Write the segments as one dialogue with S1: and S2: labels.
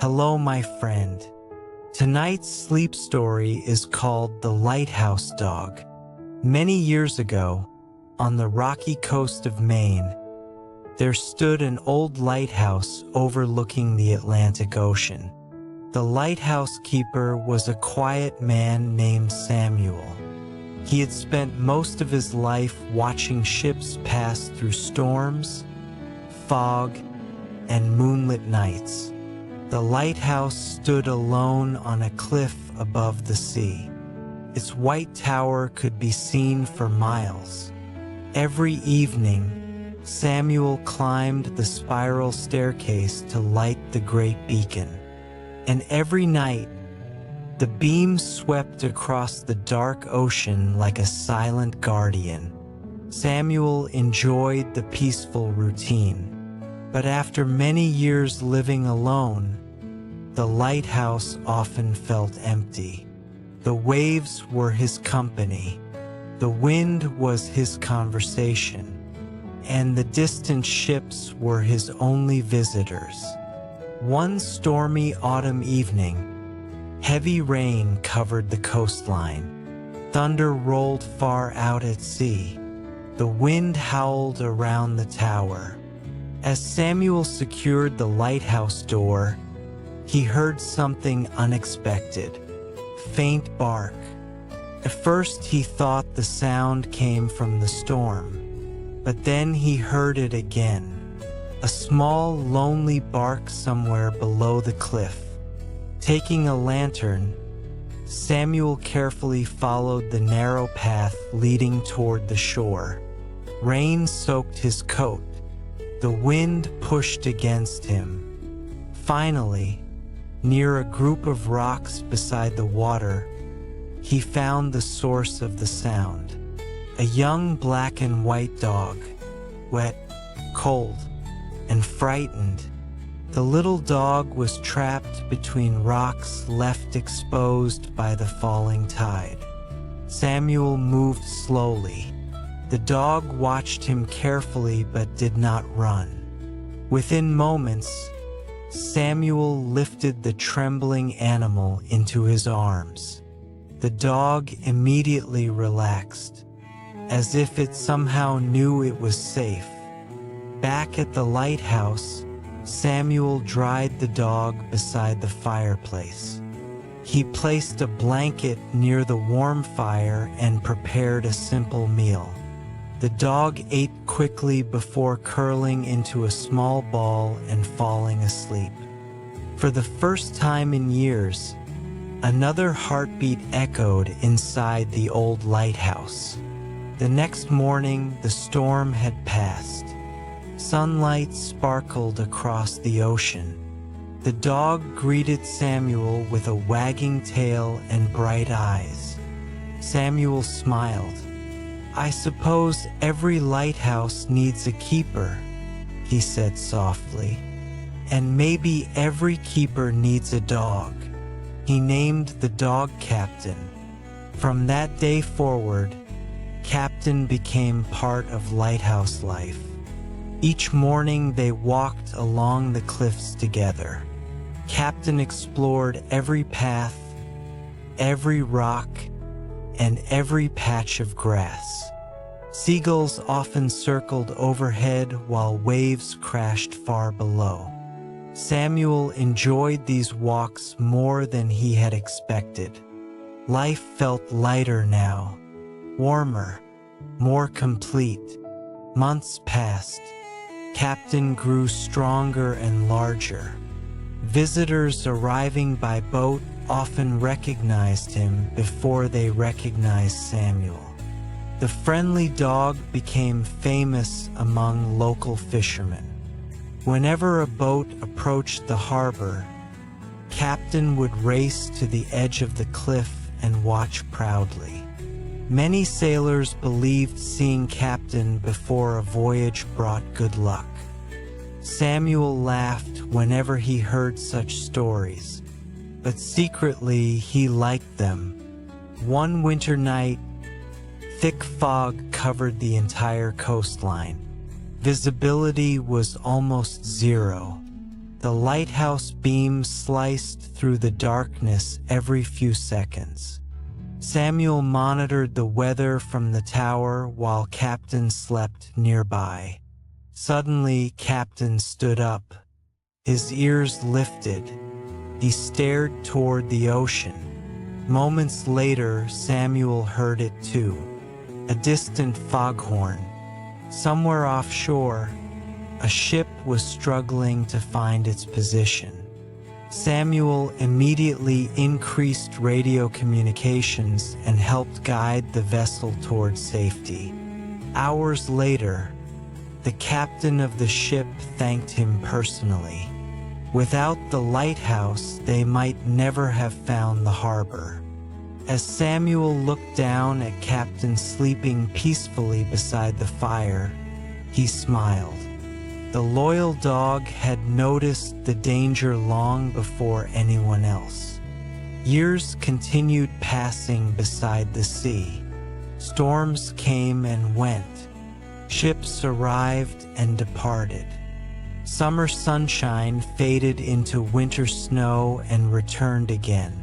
S1: Hello, my friend. Tonight's sleep story is called The Lighthouse Dog. Many years ago, on the rocky coast of Maine, there stood an old lighthouse overlooking the Atlantic Ocean. The lighthouse keeper was a quiet man named Samuel. He had spent most of his life watching ships pass through storms, fog, and moonlit nights. The lighthouse stood alone on a cliff above the sea. Its white tower could be seen for miles. Every evening, Samuel climbed the spiral staircase to light the great beacon. And every night, the beam swept across the dark ocean like a silent guardian. Samuel enjoyed the peaceful routine. But after many years living alone, the lighthouse often felt empty. The waves were his company, the wind was his conversation, and the distant ships were his only visitors. One stormy autumn evening, heavy rain covered the coastline. Thunder rolled far out at sea. The wind howled around the tower. As Samuel secured the lighthouse door, he heard something unexpected. Faint bark. At first he thought the sound came from the storm, but then he heard it again. A small, lonely bark somewhere below the cliff. Taking a lantern, Samuel carefully followed the narrow path leading toward the shore. Rain soaked his coat. The wind pushed against him. Finally, near a group of rocks beside the water, he found the source of the sound. A young black and white dog, wet, cold, and frightened. The little dog was trapped between rocks left exposed by the falling tide. Samuel moved slowly. The dog watched him carefully but did not run. Within moments, Samuel lifted the trembling animal into his arms. The dog immediately relaxed, as if it somehow knew it was safe. Back at the lighthouse, Samuel dried the dog beside the fireplace. He placed a blanket near the warm fire and prepared a simple meal. The dog ate quickly before curling into a small ball and falling asleep. For the first time in years, another heartbeat echoed inside the old lighthouse. The next morning, the storm had passed. Sunlight sparkled across the ocean. The dog greeted Samuel with a wagging tail and bright eyes. Samuel smiled. "I suppose every lighthouse needs a keeper," he said softly. "And maybe every keeper needs a dog." He named the dog Captain. From that day forward, Captain became part of lighthouse life. Each morning they walked along the cliffs together. Captain explored every path, every rock, and every patch of grass. Seagulls often circled overhead while waves crashed far below. Samuel enjoyed these walks more than he had expected. Life felt lighter now, warmer, more complete. Months passed. Captain grew stronger and larger. Visitors arriving by boat often recognized him before they recognized Samuel. The friendly dog became famous among local fishermen. Whenever a boat approached the harbor, Captain would race to the edge of the cliff and watch proudly. Many sailors believed seeing Captain before a voyage brought good luck. Samuel laughed whenever he heard such stories, but secretly he liked them. One winter night, thick fog covered the entire coastline. Visibility was almost zero. The lighthouse beam sliced through the darkness every few seconds. Samuel monitored the weather from the tower while Captain slept nearby. Suddenly, Captain stood up. His ears lifted. He stared toward the ocean. Moments later, Samuel heard it too. A distant foghorn. Somewhere offshore, a ship was struggling to find its position. Samuel immediately increased radio communications and helped guide the vessel toward safety. Hours later, the captain of the ship thanked him personally. Without the lighthouse, they might never have found the harbor. As Samuel looked down at Captain sleeping peacefully beside the fire, he smiled. The loyal dog had noticed the danger long before anyone else. Years continued passing beside the sea. Storms came and went. Ships arrived and departed. Summer sunshine faded into winter snow and returned again.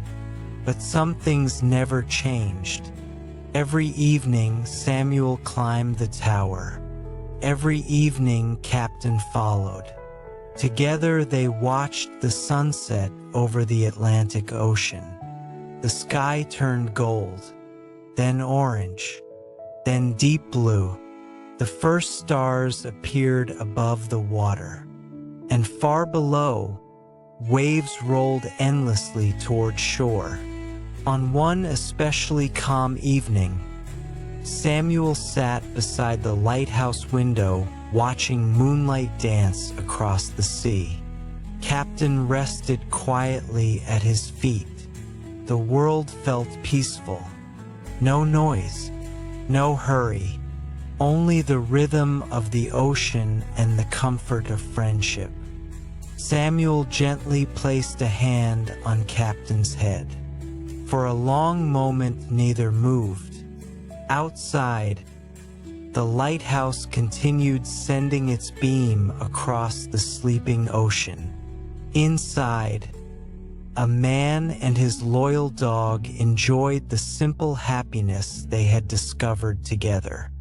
S1: But some things never changed. Every evening, Samuel climbed the tower. Every evening, Captain followed. Together, they watched the sunset over the Atlantic Ocean. The sky turned gold, then orange, then deep blue. The first stars appeared above the water. And far below, waves rolled endlessly toward shore. On one especially calm evening, Samuel sat beside the lighthouse window watching moonlight dance across the sea. Captain rested quietly at his feet. The world felt peaceful. No noise, no hurry, only the rhythm of the ocean and the comfort of friendship. Samuel gently placed a hand on Captain's head. For a long moment, neither moved. Outside, the lighthouse continued sending its beam across the sleeping ocean. Inside, a man and his loyal dog enjoyed the simple happiness they had discovered together.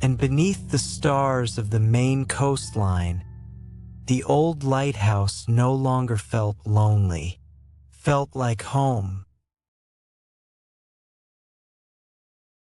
S1: And beneath the stars of the Maine coastline, the old lighthouse no longer felt lonely, felt like home.